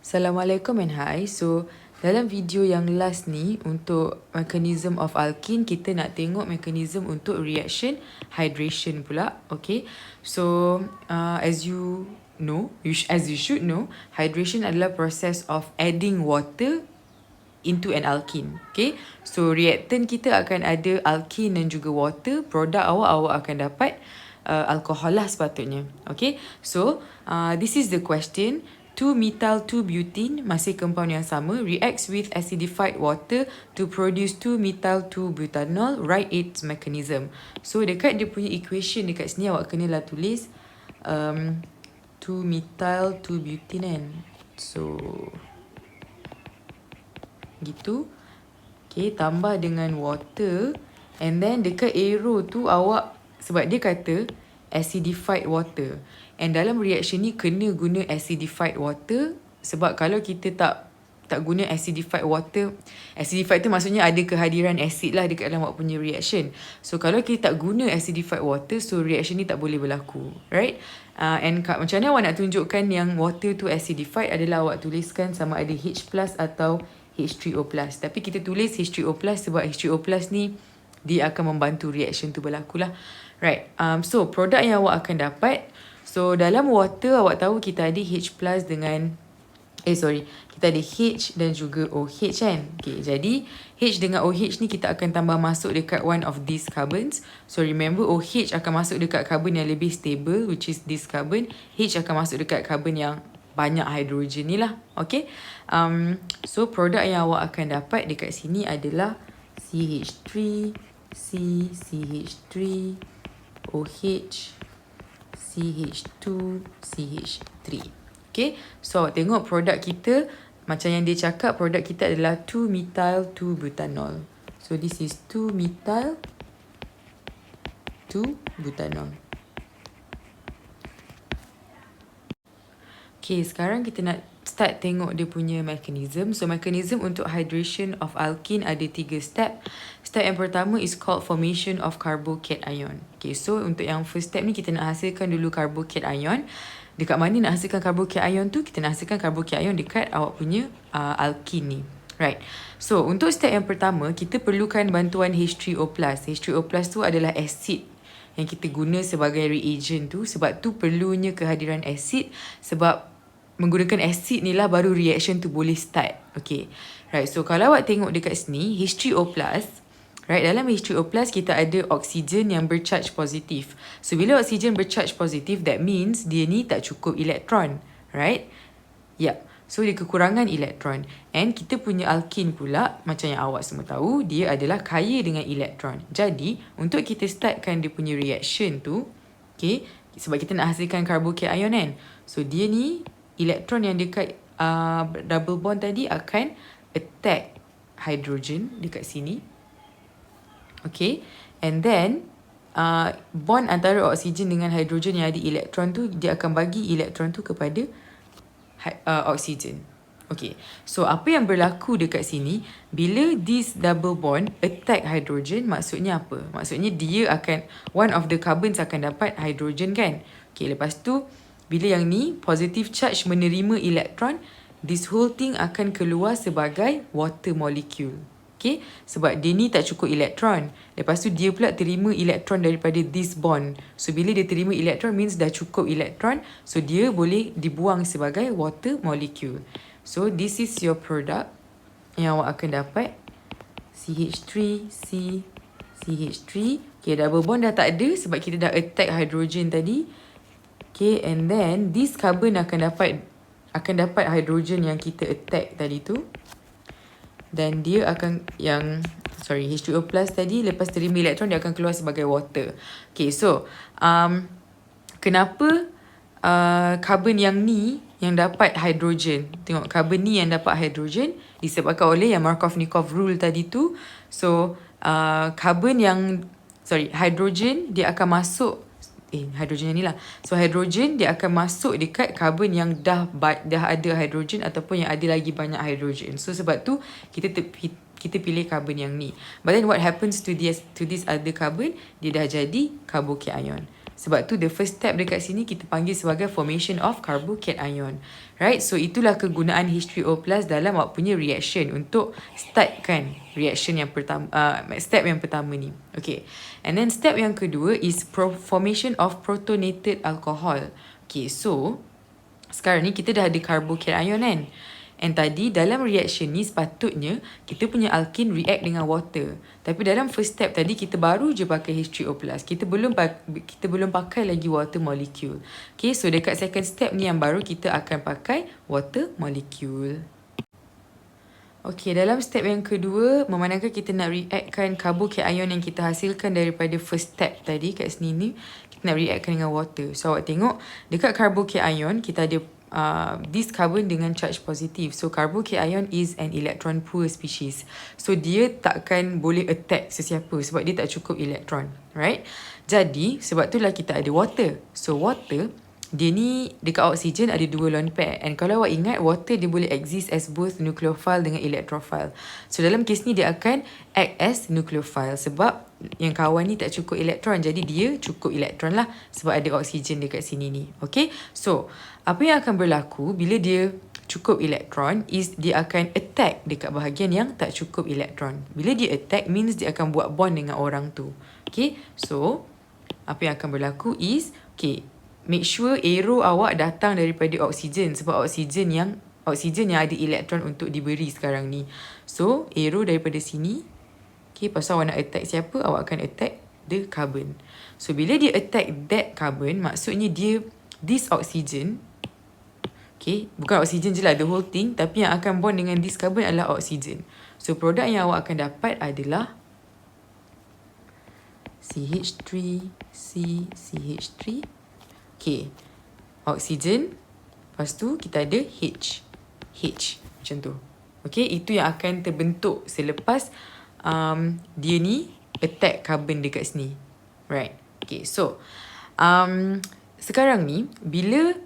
Assalamualaikum and hi. So, dalam video yang last ni untuk mechanism of alkene, kita nak tengok mechanism untuk reaction hydration pula. Okay. So, as you know, as you should know, hydration adalah proses of adding water into an alkene. Okay. So, reactant kita akan ada alkene dan juga water. Produk awak akan dapat alkohol lah sepatutnya. Okay. So, this is the question. 2-methyl-2-butene, masih compound yang sama, reacts with acidified water to produce 2-methyl-2-butanol. Write its mechanism. So dekat dia punya equation dekat sini awak kenalah tulis 2-methyl-2-butene kan. So gitu. Okay, tambah dengan water. And then dekat arrow tu awak, sebab dia kata acidified water. And dalam reaction ni kena guna acidified water. Sebab kalau kita tak guna acidified water, acidified tu maksudnya ada kehadiran acid lah dekat dalam awak punya reaction. So kalau kita tak guna acidified water, so reaction ni tak boleh berlaku. Right? And macam mana awak nak tunjukkan yang water tu acidified adalah awak tuliskan sama ada H plus atau H3O plus. Tapi kita tulis H3O plus sebab H3O plus ni dia akan membantu reaction tu berlaku lah. Right. So produk yang awak akan dapat, so dalam water awak tahu kita ada H plus dengan kita ada H dan juga OH kan. Okay, jadi H dengan OH ni kita akan tambah masuk dekat one of these carbons. So remember OH akan masuk dekat carbon yang lebih stable, which is this carbon. H akan masuk dekat carbon yang banyak hidrogen ni lah. Okay. So produk yang awak akan dapat dekat sini adalah CH3, C, CH3, OH, CH2, CH3. Okay. So awak tengok produk kita, macam yang dia cakap, produk kita adalah 2-methyl-2-butanol. So this is 2-methyl-2-butanol. Okay, sekarang kita nak start tengok dia punya mechanism. So mechanism untuk hydration of alkene ada 3 step. Step yang pertama is called formation of carbocation. Okay, so untuk yang first step ni kita nak hasilkan dulu carbocation. Dekat mana nak hasilkan carbocation tu? Kita nak hasilkan carbocation dekat awak punya alkene ni. Right. So untuk step yang pertama, kita perlukan bantuan H3O+. H3O+ tu adalah acid yang kita guna sebagai reagent tu. Sebab tu perlunya kehadiran acid. Sebab menggunakan acid ni lah baru reaction tu boleh start. Okay. Right. So kalau awak tengok dekat sini, H3O+, right, dalam H3O+, kita ada oksigen yang bercharge positif. So bila oksigen bercharge positif, that means dia ni tak cukup elektron. Right? Yep. So dia kekurangan elektron. And kita punya alkene pula, macam yang awak semua tahu, dia adalah kaya dengan elektron. Jadi, untuk kita startkan dia punya reaction tu, okay, sebab kita nak hasilkan carbocation kan. So dia ni, elektron yang dekat double bond tadi akan attack hydrogen dekat sini. Okay. And then bond antara oksigen dengan hydrogen yang ada elektron tu, dia akan bagi elektron tu kepada oksigen. Okay. So apa yang berlaku dekat sini, bila this double bond attack hydrogen, maksudnya apa? Maksudnya dia akan, one of the carbons akan dapat hydrogen kan. Okay. Lepas tu bila yang ni positive charge menerima elektron, this whole thing akan keluar sebagai water molecule. Okay, sebab dia ni tak cukup elektron. Lepas tu dia pula terima elektron daripada this bond. So bila dia terima elektron means dah cukup elektron. So dia boleh dibuang sebagai water molecule. So this is your product yang awak akan dapat. CH3, C, CH3. Okay, double bond dah tak ada sebab kita dah attack hydrogen tadi. Okay, and then this carbon akan dapat hydrogen yang kita attack tadi tu. Dan dia akan H2O+ tadi lepas terima elektron dia akan keluar sebagai water. Okay, so kenapa carbon yang ni yang dapat hydrogen? Tengok, carbon ni yang dapat hydrogen disebabkan oleh yang Markov-Nikov rule tadi tu. So hydrogen dia akan masuk hydrogen yang ni lah. So hydrogen dia akan masuk dekat carbon yang dah ada hydrogen ataupun yang ada lagi banyak hydrogen. So sebab tu kita pilih carbon yang ni. But then what happens to this other carbon? Dia dah jadi carbocation. Sebab tu the first step dekat sini kita panggil sebagai formation of carbocation. Right? So itulah kegunaan H3O+ dalam awak punya reaction untuk startkan reaction yang pertama, step yang pertama ni. Okay. And then step yang kedua is formation of protonated alcohol. Okay, so sekarang ni kita dah ada carbocation kan. And tadi dalam reaction ni sepatutnya kita punya alkene react dengan water. Tapi dalam first step tadi kita baru je pakai H3O+. Kita belum pakai lagi water molecule. Okay, so dekat second step ni yang baru kita akan pakai water molecule. Okay, dalam step yang kedua, memandangkan kita nak reactkan carbocation yang kita hasilkan daripada first step tadi kat sini ni, kita nak reactkan dengan water. So awak tengok dekat carbocation kita ada this carbon dengan charge positif. So carbocation is an electron poor species. So dia takkan boleh attack sesiapa sebab dia tak cukup elektron, right? Jadi sebab itulah kita ada water. So water dia ni dekat oksigen ada dua lone pair. And kalau awak ingat, water dia boleh exist as both nucleophile dengan electrophile. So dalam kes ni dia akan act as nucleophile sebab yang kawan ni tak cukup elektron. Jadi dia cukup elektron lah sebab ada oksigen dekat sini ni. Okay, so apa yang akan berlaku bila dia cukup elektron is dia akan attack dekat bahagian yang tak cukup elektron. Bila dia attack means dia akan buat bond dengan orang tu. Okay, so apa yang akan berlaku is, okay, make sure arrow awak datang daripada oksigen sebab oksigen yang ada elektron untuk diberi sekarang ni. So arrow daripada sini. Okay, pasal awak nak attack siapa, awak akan attack the carbon. So bila dia attack that carbon, maksudnya dia this oxygen. Okay, bukan oksigen je lah, the whole thing. Tapi yang akan bond dengan this carbon adalah oksigen. So produk yang awak akan dapat adalah CH3, CH3. Okay, oksigen. Lepas tu kita ada H. Macam tu. Okay, itu yang akan terbentuk selepas dia ni attack carbon dekat sini. Right. Okay, so sekarang ni bila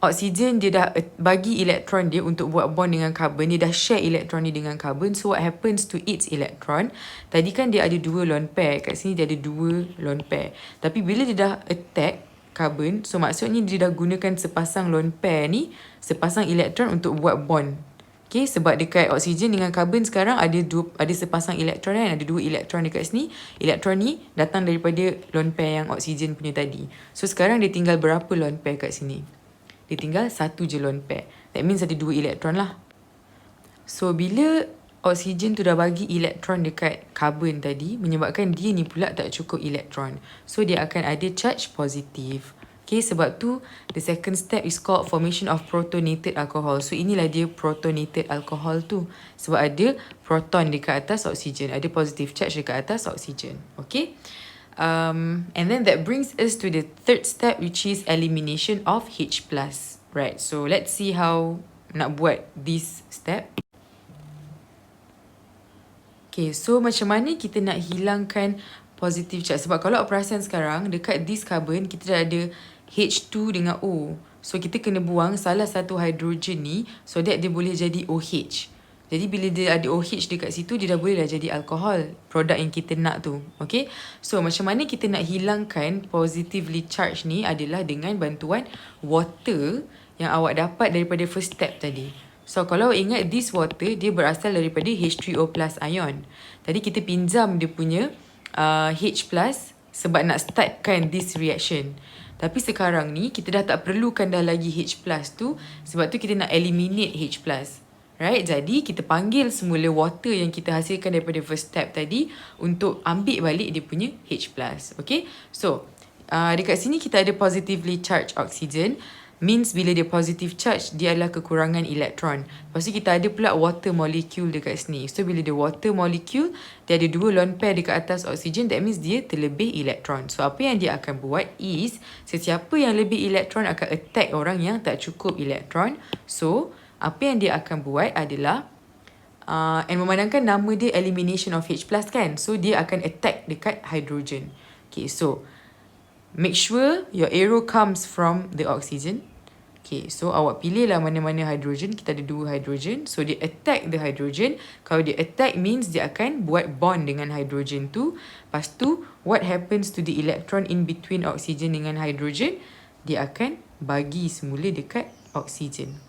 oksigen dia dah bagi elektron dia untuk buat bond dengan carbon, dia dah share elektron ni dengan carbon. So what happens to its electron? Tadi kan dia ada dua lone pair, kat sini dia ada dua lone pair. Tapi bila dia dah attack carbon, so maksudnya dia dah gunakan sepasang lone pair ni, sepasang elektron untuk buat bond. Okay, sebab dekat oksigen dengan carbon sekarang ada sepasang elektron kan, ada dua elektron dekat sini. Elektron ni datang daripada lone pair yang oksigen punya tadi. So sekarang dia tinggal berapa lone pair kat sini? Dia tinggal satu je lone pair. That means ada dua elektron lah. So bila oksigen tu dah bagi elektron dekat carbon tadi, menyebabkan dia ni pula tak cukup elektron. So dia akan ada charge positif. Okay, sebab tu the second step is called formation of protonated alcohol. So inilah dia protonated alcohol tu. Sebab ada proton dekat atas oksigen, ada positive charge dekat atas oksigen. Okay. And then that brings us to the third step, which is elimination of H+. Right, so let's see how nak buat this step. Okay, so macam mana kita nak hilangkan positive charge? Sebab kalau perasan sekarang, dekat this carbon, kita dah ada H2 dengan O. So, kita kena buang salah satu hidrogen ni so that dia boleh jadi OH. Jadi, bila dia ada OH dekat situ, dia dah boleh dah jadi alkohol. Produk yang kita nak tu. Okay? So, macam mana kita nak hilangkan positively charged ni adalah dengan bantuan water yang awak dapat daripada first step tadi. So, kalau awak ingat, this water, dia berasal daripada H3O+ ion. Tadi kita pinjam dia punya H+, sebab nak startkan this reaction. Tapi sekarang ni, kita dah tak perlukan dah lagi H+ tu, sebab tu kita nak eliminate H+. Right? Jadi, kita panggil semula water yang kita hasilkan daripada first step tadi untuk ambil balik dia punya H+. Okay? So, dekat sini kita ada positively charged oxygen. Means bila dia positive charge, dia adalah kekurangan elektron. Lepas tu kita ada pula water molecule dekat sini. So bila dia water molecule, dia ada dua lone pair dekat atas oksigen. That means dia terlebih elektron. So apa yang dia akan buat is, sesiapa yang lebih elektron akan attack orang yang tak cukup elektron. So apa yang dia akan buat adalah, and memandangkan nama dia elimination of H+ kan. So dia akan attack dekat hydrogen. Okay, so make sure your arrow comes from the oxygen. Okay, so awak pilih lah mana-mana hydrogen. Kita ada 2 hydrogen. So, dia attack the hydrogen. Kalau dia attack means dia akan buat bond dengan hydrogen tu. Lepas tu, what happens to the electron in between oxygen dengan hydrogen? Dia akan bagi semula dekat oxygen.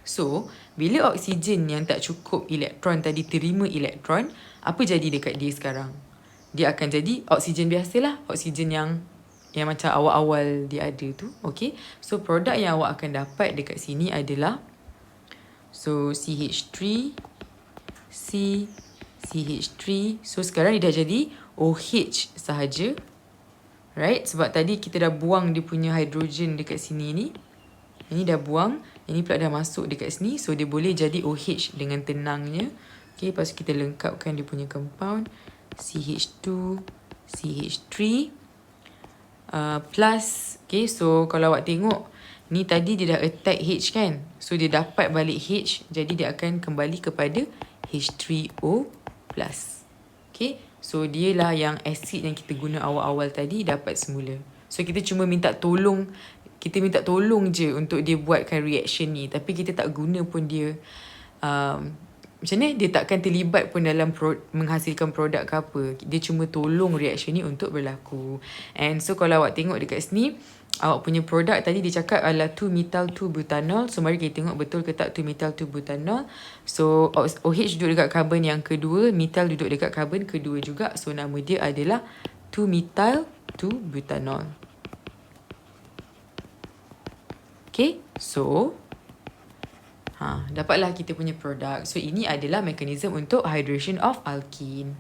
So, bila oksigen yang tak cukup elektron tadi terima elektron, apa jadi dekat dia sekarang? Dia akan jadi oksigen biasalah. Oksigen yang macam awal-awal dia ada tu. Okay. So, produk yang awak akan dapat dekat sini adalah so, CH3, C, CH3. So, sekarang dia dah jadi OH sahaja. Right? Sebab tadi kita dah buang dia punya hidrogen dekat sini ni. Ini dah buang. Ini pula dah masuk dekat sini. So, dia boleh jadi OH dengan tenangnya. Okay, lepas kita lengkapkan dia punya compound. CH2, CH3. Plus, okay, so kalau awak tengok, ni tadi dia dah attack H kan. So, dia dapat balik H. Jadi, dia akan kembali kepada H3O+. Okay, so dia lah yang acid yang kita guna awal-awal tadi dapat semula. So, kita cuma minta tolong. Kita minta tolong je untuk dia buatkan reaction ni. Tapi kita tak guna pun dia. Macam ni, dia takkan terlibat pun dalam menghasilkan produk ke apa. Dia cuma tolong reaction ni untuk berlaku. And so, kalau awak tengok dekat sini, awak punya produk tadi dia cakap adalah 2-methyl-2-butanol. So, mari kita tengok betul ke tak 2-methyl-2-butanol. So, OH duduk dekat karbon yang kedua. Methyl duduk dekat karbon kedua juga. So, nama dia adalah 2-methyl-2-butanol. Okay, so dapatlah kita punya produk. So, ini adalah mekanisme untuk hydration of alkene.